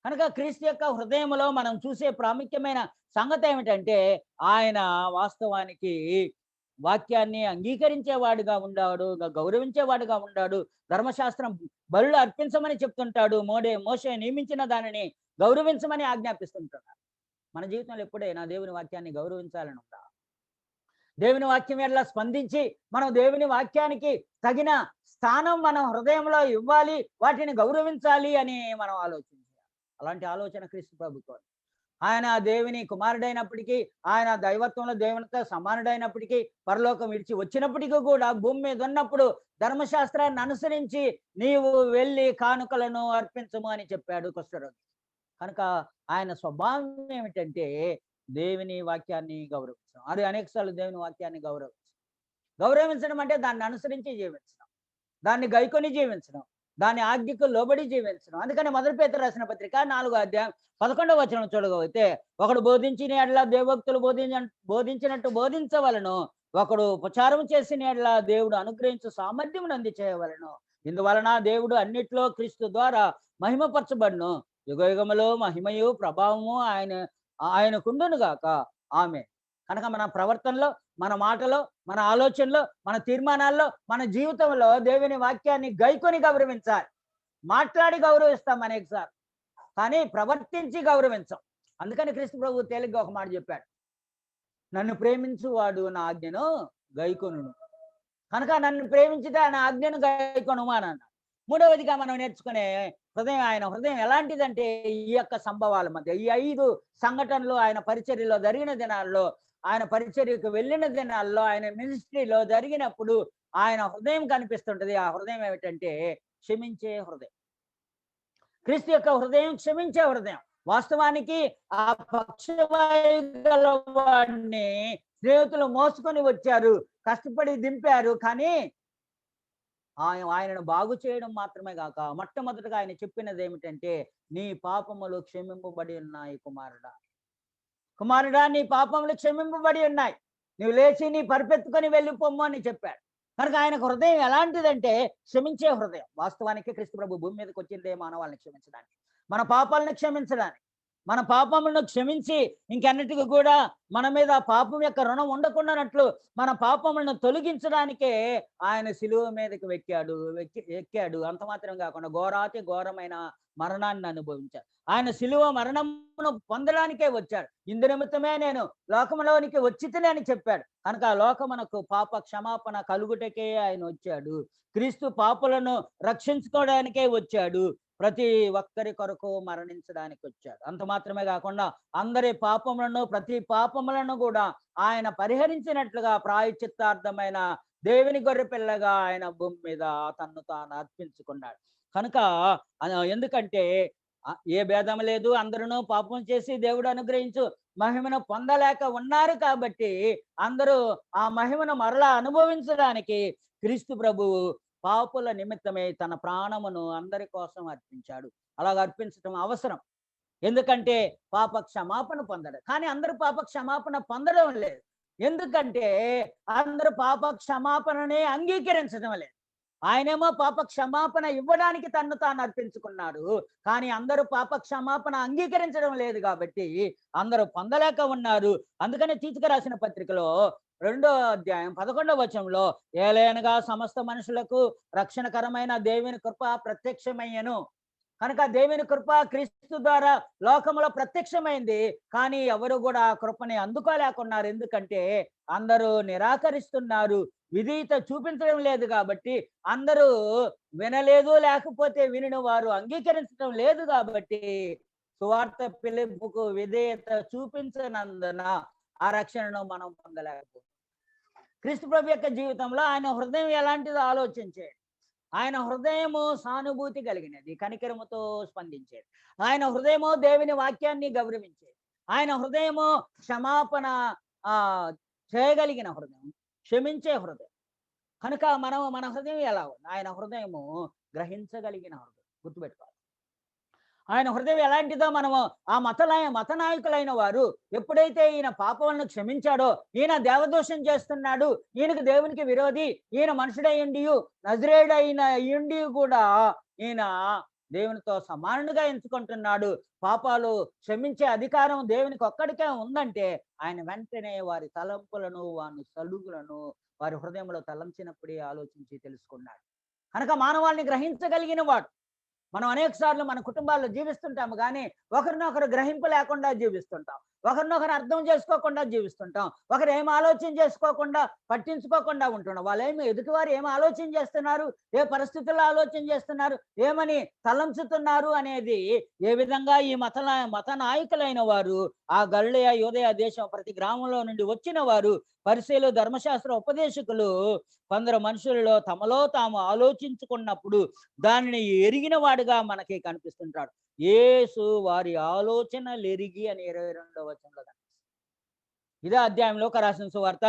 Speaker 1: కనుక క్రీస్తు యొక్క హృదయంలో మనం చూసే ప్రాముఖ్యమైన సంగతి ఏమిటంటే, ఆయన వాస్తవానికి వాక్యాన్ని అంగీకరించేవాడుగా ఉన్నాడు, గౌరవించేవాడుగా ఉన్నాడు. ధర్మశాస్త్రం బలులు అర్పించమని చెప్తుంటాడు. మోషే నియమించిన దానిని గౌరవించమని ఆజ్ఞాపిస్తుంటున్నాడు. మన జీవితంలో ఎప్పుడైనా దేవుని వాక్యాన్ని గౌరవించాలని ఉందా? దేవుని వాక్యం ఎట్లా స్పందించి మనం దేవుని వాక్యానికి తగిన స్థానం మనం హృదయంలో ఇవ్వాలి, వాటిని గౌరవించాలి అని మనం ఆలోచించాలి. అలాంటి ఆలోచన క్రీస్తు ప్రభుత్వం. ఆయన దేవుని కుమారుడైనప్పటికీ, ఆయన దైవత్వంలో దేవునితో సమానుడైనప్పటికీ, పరలోకం విడిచి వచ్చినప్పటికీ కూడా భూమి మీద ఉన్నప్పుడు ధర్మశాస్త్రాన్ని అనుసరించి నీవు వెళ్ళి కానుకలను అర్పించము అని చెప్పాడు కుష్ఠరోగి. కనుక ఆయన స్వభావం ఏమిటంటే దేవుని వాక్యాన్ని గౌరవించడం. అది అనేకసార్లు దేవుని వాక్యాన్ని గౌరవించడం అంటే దాన్ని అనుసరించి జీవించడం, దాన్ని గైకొని జీవించడం, దాని ఆజ్ఞకు లోబడి జీవించడం. అందుకని మొదటి పేతురు రాసిన పత్రిక 4వ అధ్యాయం 11వ వచనం చూడగలిగితే, ఒకడు బోధించిన ఎడల దేవభక్తులు బోధించినట్టు బోధించవలను, ఒకడు ఉపచారం చేసిన ఎడల దేవుడు అనుగ్రహించు సామర్థ్యం చేయవలను. ఇందువలన దేవుడు అన్నిట్లో క్రీస్తు ద్వారా మహిమపరచబడును. యుగయుగములో మహిమయు ప్రభావము ఆయనకుండును గాక. ఆమె. కనుక మన ప్రవర్తనలో, మన మాటలో, మన ఆలోచనలో, మన తీర్మానాల్లో, మన జీవితంలో దేవుని వాక్యాన్ని గైకొని గౌరవించాలి. మాట్లాడి గౌరవిస్తాం అనేకసార్లు, కానీ ప్రవర్తించి గౌరవించాం. అందుకని క్రీస్తు ప్రభు తేలిగ్గా ఒక మాట చెప్పాడు, నన్ను ప్రేమించువాడు నా ఆజ్ఞను గైకొనును. కనుక నన్ను ప్రేమించితే ఆయన ఆజ్ఞను గైకొనుమా అని అన్నాడు. మూడవదిగా మనం నేర్చుకునే ఆయన హృదయం ఎలాంటిదంటే, ఈ యొక్క సంభవాల మధ్య, ఈ 5 సంఘటనలు ఆయన పరిచర్యలో జరిగిన దినాల్లో, ఆయన పరిచర్యకు వెళ్ళిన దినాల్లో, ఆయన మినిస్ట్రీలో జరిగినప్పుడు ఆయన హృదయం కనిపిస్తుంటది. ఆ హృదయం ఏమిటంటే క్షమించే హృదయం. క్రీస్తు యొక్క హృదయం క్షమించే హృదయం. వాస్తవానికి ఆ పక్షవాయువు వాడిని స్నేహితులు మోసుకొని వచ్చారు, కష్టపడి దింపారు. కానీ ఆయనను బాగు చేయడం మాత్రమే కాక, మొట్టమొదటిగా ఆయన చెప్పినది ఏమిటంటే, నీ పాపములు క్షమింపబడి ఉన్నాయి కుమారుడా, నీ పాపములు క్షమింపబడి ఉన్నాయి, నువ్వు లేచి నీ పరిపెత్తుకొని వెళ్ళిపోమ్ము అని చెప్పాడు. కనుక ఆయన హృదయం ఎలాంటిదంటే క్షమించే హృదయం. వాస్తవానికి క్రీస్తు ప్రభు భూమి మీదకి వచ్చిందే మానవాళ్ళని క్షమించడానికి, మన పాపాలను క్షమించడానికి. మన పాపములను క్షమించి ఇంకెన్నిటికి కూడా మన మీద ఆ పాపం యొక్క రుణం ఉండకుండానట్లు మన పాపములను తొలగించడానికే ఆయన శిలువ మీదకి ఎక్కాడు. అంత మాత్రం కాకుండా ఘోరాతి ఘోరమైన మరణాన్ని అనుభవించాడు. ఆయన శిలువ మరణమును పొందడానికే వచ్చాడు. ఇందు నిమిత్తమే నేను లోకములోనికి వచ్చితిని అని చెప్పాడు. కనుక ఆ లోకమునకు పాప క్షమాపణ కలుగుటకే ఆయన వచ్చాడు. క్రీస్తు పాపులను రక్షించుకోవడానికే వచ్చాడు. ప్రతి ఒక్కరి కొరకు మరణించడానికి వచ్చాడు. అంత మాత్రమే కాకుండా అందరి పాపములను ప్రతి పాపములను కూడా ఆయన పరిహరించినట్లుగా ప్రాయశ్చిత్తార్థమైన దేవుని గొర్రె పిల్లగా ఆయన భూమి మీద తన్ను తాను అర్పించుకున్నాడు. కనుక ఎందుకంటే ఏ భేదం లేదు, అందరూ పాపం చేసి దేవుడు అనుగ్రహించు మహిమను పొందలేక ఉన్నారు కాబట్టి అందరూ ఆ మహిమను మరలా అనుభవించడానికి క్రీస్తు ప్రభువు పాపుల నిమిత్తమే తన ప్రాణమును అందరి కోసం అర్పించాడు. అలాగ అర్పించడం అవసరం. ఎందుకంటే పాప క్షమాపణ పొందడం. కానీ అందరూ పాప క్షమాపణ పొందడం లేదు. ఎందుకంటే అందరూ పాప క్షమాపణనే అంగీకరించడం లేదు. ఆయనేమో పాప క్షమాపణ ఇవ్వడానికి తన్ను తాను అర్పించుకున్నాడు. కానీ అందరూ పాప క్షమాపణ అంగీకరించడం లేదు కాబట్టి అందరూ పొందలేక ఉన్నారు. అందుకని తీతుకు రాసిన పత్రికలో 2వ అధ్యాయం 11వ వచనంలో ఏలయనగా సమస్త మనుషులకు రక్షణకరమైన దేవుని కృప ప్రత్యక్షమయ్యను. కనుక దేవుని కృప క్రీస్తు ద్వారా లోకంలో ప్రత్యక్షమైంది. కానీ ఎవరు కూడా ఆ కృపని అందుకోలేకున్నారు. ఎందుకంటే అందరూ నిరాకరిస్తున్నారు, విధేయత చూపించడం లేదు. కాబట్టి అందరూ వినలేదు, లేకపోతే వినిన వారు అంగీకరించడం లేదు. కాబట్టి సువార్త పిలుపుకు విధేయత చూపించనందున ఆ రక్షణను మనం పొందలేకపోతున్నాం. క్రీస్తు ప్రభు యొక్క జీవితంలో ఆయన హృదయం ఎలాంటిదో ఆలోచించేది. ఆయన హృదయము సానుభూతి కలిగినది, కనికరముతో స్పందించేది. ఆయన హృదయము దేవుని వాక్యాన్ని గౌరవించేది. ఆయన హృదయము క్షమాపణ చేయగలిగిన హృదయం, క్షమించే హృదయం. కనుక మన హృదయం ఎలా ఉంది? ఆయన హృదయము గ్రహించగలిగిన హృదయం. గుర్తుపెట్టుకోవాలి. ఆయన హృదయం ఎలాంటిదో మనము ఆ మత నాయకులైన వారు ఎప్పుడైతే ఈయన పాపలను క్షమించాడో, ఈయన దేవదోషం చేస్తున్నాడు, ఈయనకు దేవునికి విరోధి, ఈయన మనుషుడయ్యుండి నజరేయుడైన అయ్యుండి కూడా ఈయన దేవునితో సమానుడిగా ఎంచుకుంటున్నాడు, పాపాలు క్షమించే అధికారం దేవునికి ఒక్కడికే ఉందంటే ఆయన వెంటనే వారి తలంపులను వారి సలుగులను వారి హృదయంలో తలంచినప్పుడే ఆలోచించి తెలుసుకున్నాడు. కనుక మానవాళిని గ్రహించగలిగిన వాడు. మనం అనేక సార్లు మన కుటుంబాల్లో జీవిస్తుంటాము, కానీ ఒకరినొకరు గ్రహింపు లేకుండా జీవిస్తుంటాం, ఒకరినొకరు అర్థం చేసుకోకుండా జీవిస్తుంటాం, ఒకరు ఏం ఆలోచన చేసుకోకుండా పట్టించుకోకుండా ఉంటున్నాం. వాళ్ళు ఎదుటివారు ఏం ఆలోచన చేస్తున్నారు, ఏ పరిస్థితుల్లో ఆలోచన చేస్తున్నారు, ఏమని తలంచుతున్నారు అనేది ఏ విధంగా ఈ మత నాయకులైన వారు ఆ గలిలయ యూదయ దేశం ప్రతి గ్రామంలో నుండి వచ్చిన వారు పరిసయ్యులు ధర్మశాస్త్ర ఉపదేశకులు కొందరు మనుషులలో తమలో తాము ఆలోచించుకున్నప్పుడు దానిని ఎరిగిన వాడుగా మనకి కనిపిస్తుంటాడు. యేసు వారి ఆలోచనలు ఎరిగి అని 22వ వచనంలో కనిపిస్తుంది. ఇదే అధ్యాయంలో రాసిన సువార్త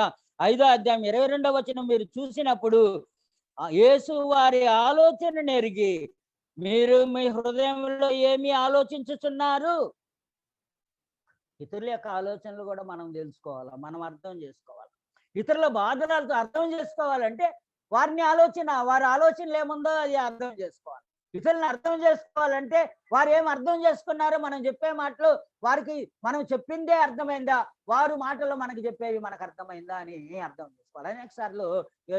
Speaker 1: 5వ అధ్యాయం 22వ వచనం మీరు చూసినప్పుడు యేసు వారి ఆలోచనను ఎరిగి మీరు మీ హృదయంలో ఏమి ఆలోచించుచున్నారు. ఇతరుల యొక్క ఆలోచనలు కూడా మనం తెలుసుకోవాలా, మనం అర్థం చేసుకోవాలి. ఇతరుల బాధలు అర్థం చేసుకోవాలంటే వారి ఆలోచనలు ఏముందో అది అర్థం చేసుకోవాలి. ఇతరులను అర్థం చేసుకోవాలంటే వారు ఏం అర్థం చేసుకున్నారో మనం చెప్పే మాటలు వారికి మనం చెప్పిందే అర్థమైందా, వారు మాటలు మనకు చెప్పేవి మనకు అర్థమైందా అని అర్థం చేసుకోవాలి. అనేక సార్లు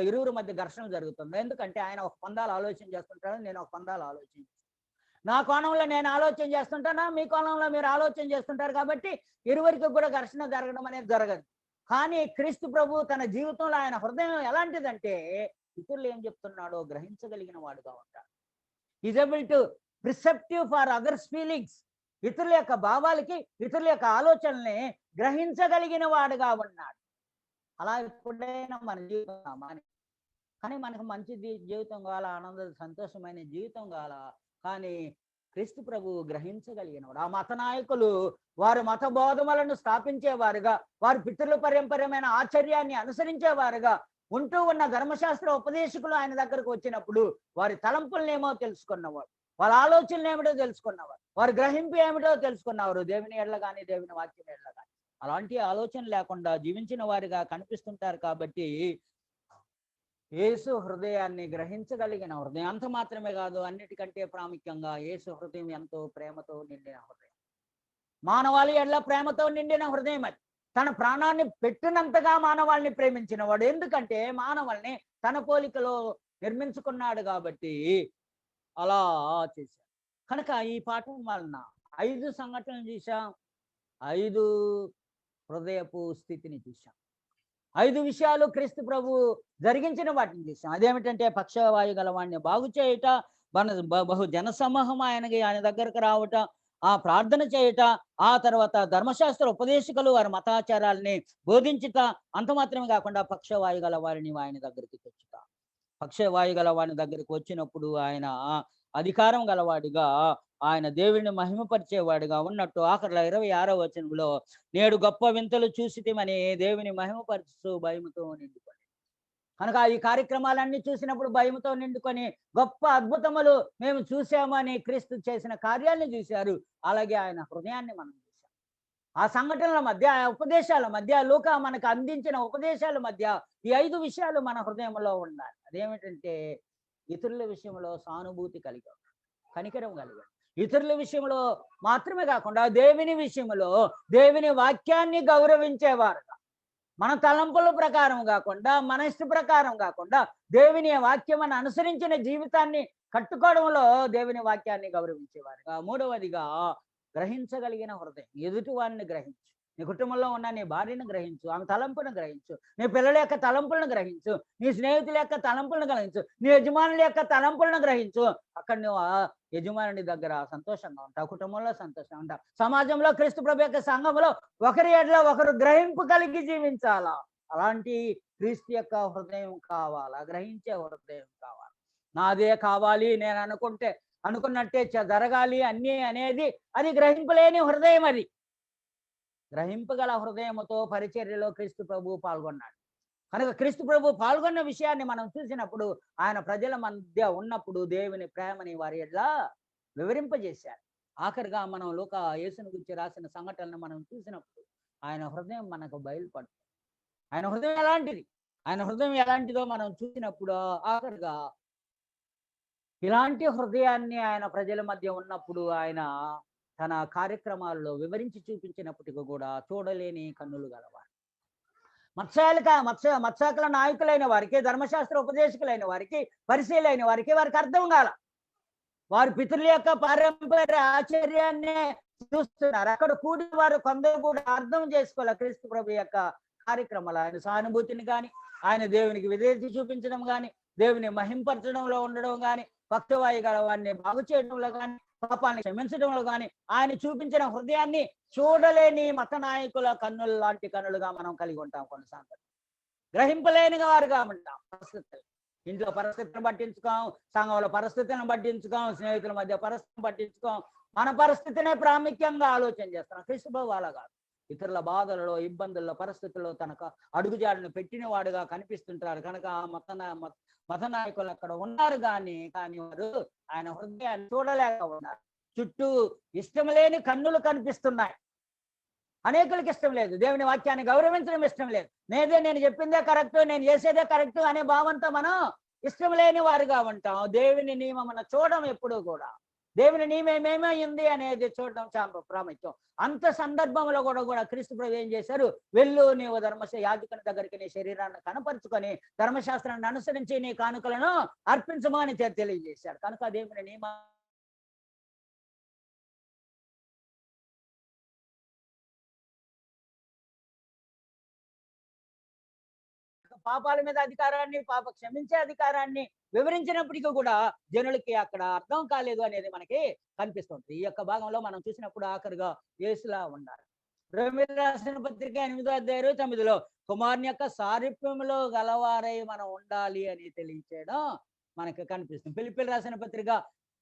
Speaker 1: ఇరువురు మధ్య ఘర్షణ జరుగుతుంది. ఎందుకంటే ఆయన ఒక పందాలు ఆలోచన చేస్తుంటాడు, నేను ఒక పందాలు ఆలోచన చేస్తాను. నా కోణంలో నేను ఆలోచన చేస్తుంటానా, మీ కోణంలో మీరు ఆలోచన చేస్తుంటారు. కాబట్టి ఇరువురికి కూడా ఘర్షణ జరగడం అనేది జరగదు. కానీ క్రీస్తు ప్రభు తన జీవితంలో ఆయన హృదయం ఎలాంటిదంటే ఇతరులు ఏం చెప్తున్నాడో గ్రహించగలిగిన వాడుగా ఉంటాడు. Is able to perceptive for others feelings. ఇతరుల యొక్క భావాలకి, ఇతరుల యొక్క ఆలోచనల్ని గ్రహించగలిగిన వాడుగా ఉన్నాడు. అలా ఎప్పుడైనా మన జీవితం కానీ మనకు మంచి జీవితం కావాలా, ఆనంద సంతోషమైన జీవితం కావాలా, కానీ క్రీస్తు ప్రభువు గ్రహించగలిగినవాడు. ఆ మత నాయకులు వారు మత బోధములను స్థాపించేవారుగా, వారి పితృల పరంపరమైన ఆశ్చర్యాన్ని అనుసరించేవారుగా ఉంటూ ఉన్న ధర్మశాస్త్ర ఉపదేశకులు ఆయన దగ్గరకు వచ్చినప్పుడు వారి తలంపులనేమో తెలుసుకున్నవాడు, వాళ్ళ ఆలోచనలు ఏమిటో తెలుసుకున్నవారు, వారి గ్రహింపు ఏమిటో తెలుసుకున్నవారు. దేవుని ఎడల కానీ దేవుని వాక్యం ఎడల కానీ అలాంటి ఆలోచన లేకుండా జీవించిన వారిగా కనిపిస్తుంటారు. కాబట్టి యేసు హృదయాన్ని గ్రహించగలిగిన హృదయం. అంత మాత్రమే కాదు, అన్నిటికంటే ప్రాముఖ్యంగా యేసు హృదయం ఎంతో ప్రేమతో నిండిన హృదయం. మానవాళి ఎడ్ల ప్రేమతో నిండిన హృదయం అది. తన ప్రాణాన్ని పెట్టినంతగా మానవాళిని ప్రేమించిన వాడు. ఎందుకంటే మానవాళిని తన పోలికలో నిర్మించుకున్నాడు కాబట్టి అలా చేశాడు. కనుక ఈ పాఠం వలన 5 సంఘటనలు చూసాం. 5 హృదయపు స్థితిని చూసాం. 5 విషయాలు క్రీస్తు ప్రభు జరిగించిన వాటిని చూసాం. అదేమిటంటే పక్షవాయు గలవాడిని బాగు చేయుట, బహు జనసమూహం ఆయన దగ్గరకు రావట, ఆ ప్రార్థన చేయుట, ఆ తర్వాత ధర్మశాస్త్ర ఉపదేశకులు వారి మతాచారాలని బోధించుట, అంత మాత్రమే కాకుండా పక్షవాయు గల వారిని ఆయన దగ్గరికి తెచ్చుట. పక్షవాయు గల వారిని దగ్గరికి వచ్చినప్పుడు ఆయన అధికారం గలవాడిగా, ఆయన దేవుడిని మహిమపరిచేవాడిగా ఉన్నట్టు ఆఖరిలో 26వ వచనంలో నేడు గొప్ప వింతలు చూసితిమని దేవుని మహిమపరుస్తూ భయముతో నిండుకొని. కనుక ఈ కార్యక్రమాలన్నీ చూసినప్పుడు భయముతో నిండుకొని గొప్ప అద్భుతములు మేము చూసామని క్రీస్తు చేసిన కార్యాలను చూశారు. అలాగే ఆయన హృదయాన్ని మనం చూసాం. ఆ సంఘటనల మధ్య, ఆ ఉపదేశాల మధ్య, లూకా మనకు అందించిన ఉపదేశాల మధ్య ఈ 5 విషయాలు మన హృదయంలో ఉండాలి. అదేమిటంటే ఇతరుల విషయంలో సానుభూతి కలిగాం, కనికరం కలిగాం. ఇతరుల విషయంలో మాత్రమే కాకుండా దేవుని విషయంలో దేవుని వాక్యాన్ని గౌరవించేవారుగా, మన తలంపుల ప్రకారం కాకుండా, మన ఇష్ట ప్రకారం కాకుండా దేవుని వాక్యం అనుసరించిన జీవితాన్ని కట్టుకోవడంలో దేవుని వాక్యాన్ని గౌరవించేవారుగా. మూడవదిగా గ్రహించగలిగిన హృదయం. ఎదుటి వారిని గ్రహించు. నీ కుటుంబంలో ఉన్న నీ భార్యను గ్రహించు, ఆమె తలంపును గ్రహించు, నీ పిల్లల యొక్క తలంపులను గ్రహించు, నీ స్నేహితుల యొక్క తలంపులను గ్రహించు, నీ యజమానుల యొక్క తలంపులను గ్రహించు. అక్కడ నువ్వు ఆ యజమానుడి దగ్గర సంతోషంగా ఉంటావు, కుటుంబంలో సంతోషంగా ఉంటావు. సమాజంలో క్రీస్తు ప్రభు యొక్క సంఘంలో ఒకరి ఎడల ఒకరు గ్రహింపు కలిగి జీవించాలా. అలాంటి క్రీస్తు యొక్క హృదయం కావాలా, గ్రహించే హృదయం కావాలి. నాదే కావాలి, నేను అనుకున్నట్టే జరగాలి అన్నీ అనేది అది గ్రహింపులేని హృదయం. అది గ్రహింపగల హృదయముతో పరిచర్యలో క్రీస్తు ప్రభు పాల్గొన్నాడు. కనుక క్రీస్తు ప్రభు పాల్గొన్న విషయాన్ని మనం చూసినప్పుడు, ఆయన ప్రజల మధ్య ఉన్నప్పుడు దేవుని ప్రేమని వారి ఎట్లా వివరింపజేశారు. ఆఖరిగా మనం యేసుని గురించి రాసిన సంఘటనలను మనం చూసినప్పుడు ఆయన హృదయం మనకు బయలుపడుతుంది. ఆయన హృదయం ఎలాంటిది, ఆయన హృదయం ఎలాంటిదో మనం చూసినప్పుడు ఆఖరిగా ఇలాంటి హృదయాన్ని ఆయన ప్రజల మధ్య ఉన్నప్పుడు ఆయన తన కార్యక్రమాల్లో వివరించి చూపించినప్పటికీ కూడా చూడలేని కన్నులు గలవారు. మత్స్యాకుల నాయకులైన వారికి, ధర్మశాస్త్ర ఉపదేశకులైన వారికి, పరిశీలైన వారికి అర్థం కాల. వారు పితరుల యొక్క పారంపర్య ఆశ్చర్యాన్ని చూస్తున్నారు. అక్కడ కూడి వారు కొందరు కూడా అర్థం చేసుకోవాలి క్రీస్తు ప్రభు యొక్క కార్యక్రమాలు. ఆయన సానుభూతిని కానీ, ఆయన దేవునికి విధేయత చూపించడం కానీ, దేవుని మహింపరచడంలో ఉండడం కానీ, పక్షవాయు గల వారిని బాగు చేయడంలో కానీ, పాపాన్ని క్షమించడంలో కానీ ఆయన చూపించిన హృదయాన్ని చూడలేని మత నాయకుల కన్నులు లాంటి కన్నులుగా మనం కలిగి ఉంటాం. కొన్నిసార్లు గ్రహింపలేని వారుగా ఉంటాం. పరిస్థితులు, ఇంట్లో పరిస్థితిని పట్టించుకోం, సంఘంలో పరిస్థితిని పట్టించుకోం, స్నేహితుల మధ్య పరిస్థితిని పట్టించుకోం, మన పరిస్థితినే ప్రాముఖ్యంగా ఆలోచన చేస్తున్నాం. క్రీస్తు ప్రభు అలా కాదు. ఇతరుల బాధలలో, ఇబ్బందుల్లో, పరిస్థితుల్లో తనకు అడుగుజాడను పెట్టిన వాడుగా కనిపిస్తుంటారు. కనుక మత నాయకులు అక్కడ ఉన్నారు కానీ వారు ఆయన హృదయాన్ని చూడలేక ఉన్నారు. చుట్టూ ఇష్టం లేని కన్నులు కనిపిస్తున్నాయి. అనేకులకు ఇష్టం లేదు, దేవుని వాక్యాన్ని గౌరవించడం ఇష్టం లేదు. నేను చెప్పిందే కరెక్ట్, నేను చేసేదే కరెక్ట్ అనే భావంతో మనం ఇష్టం లేని వారుగా ఉంటాం. దేవుని నియమం చూడడం ఎప్పుడూ కూడా, దేవుని నియమేమైంది అనేది చూడడం చాలా ప్రాముఖ్యం. అంత సందర్భంలో కూడా క్రీస్తు ప్రభు ఏం చేశారు? వెళ్ళు, నీవు యాజకుని దగ్గరికి నీ శరీరాన్ని కనపరుచుకొని ధర్మశాస్త్రాన్ని అనుసరించి నీ కానుకలను అర్పించమని తెలియజేశాడు. కనుక దేవుని నియమ పాపాల మీద అధికారాన్ని, పాప క్షమించే అధికారాన్ని వివరించినప్పటికీ కూడా జనులకి అక్కడ అర్థం కాలేదు అనేది మనకి కనిపిస్తుంది. ఈ యొక్క భాగంలో మనం చూసినప్పుడు ఆఖరిగా యేసులా ఉండాలి. రోమీయులకు రాసిన పత్రిక 8:29 కుమారుని యొక్క సారూప్యంలో గలవారై మనం ఉండాలి అని తెలియచేయడం మనకు కనిపిస్తుంది. ఫిలిప్పీయులకు రాసిన పత్రిక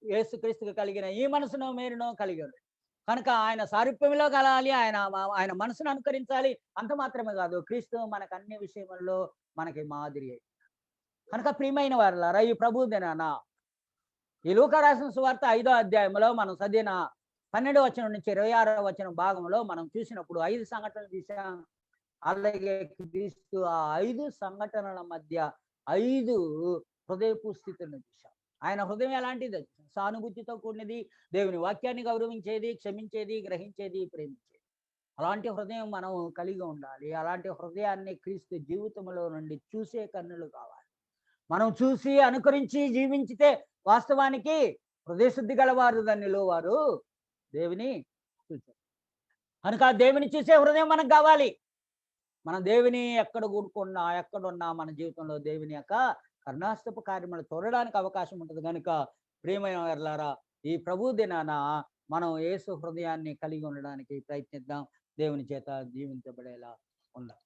Speaker 1: యేసుక్రీస్తుకు కలిగిన ఈ మనసును మీరును కలిగి ఉంది. కనుక ఆయన సారూప్యంలో కలాలి, ఆయన మనసును అనుకరించాలి. అంత మాత్రమే కాదు, క్రీస్తు మనకు అన్ని విషయముల్లో మనకి మాదిరి. కనుక ప్రియమైన వారలారా, ఈ ప్రభు దినాన ఈ లూకా రాసిన సువార్త 5వ అధ్యాయంలో మనం చదివిన 12వ వచనం నుంచి 26వ వచనం భాగంలో మనం చూసినప్పుడు 5 సంఘటనలు చూసాం. అలాగే క్రీస్తు ఆ 5 సంఘటనల మధ్య 5 హృదయపు స్థితులను చూసాం. ఆయన హృదయం ఎలాంటిది? సానుభూతితో కూడినది, దేవుని వాక్యాన్ని గౌరవించేది, క్షమించేది, గ్రహించేది, ప్రేమించేది. అలాంటి హృదయం మనం కలిగి ఉండాలి. అలాంటి హృదయాన్ని క్రీస్తు జీవితంలో నుండి చూసే కన్నులు కావాలి. మనం చూసి అనుకరించి జీవించితే వాస్తవానికి హృదయశుద్ధి గలవారు ధన్యులు వారు దేవుని చూచారు. కనుక దేవుని చూసే హృదయం మనకు కావాలి. మనం దేవుని ఎక్కడ కూడుకున్నా, ఎక్కడున్నా మన జీవితంలో దేవుని యొక్క కరుణాస్తపు కార్యములు చూడడానికి అవకాశం ఉంటుంది గనుక ప్రియమైన వారలారా, ఈ ప్రభు దినాన మనం యేసు హృదయాన్ని కలిగి ఉండడానికి ప్రయత్నిద్దాం. దేవుని చేత జీవించబడేలా ఉందాం.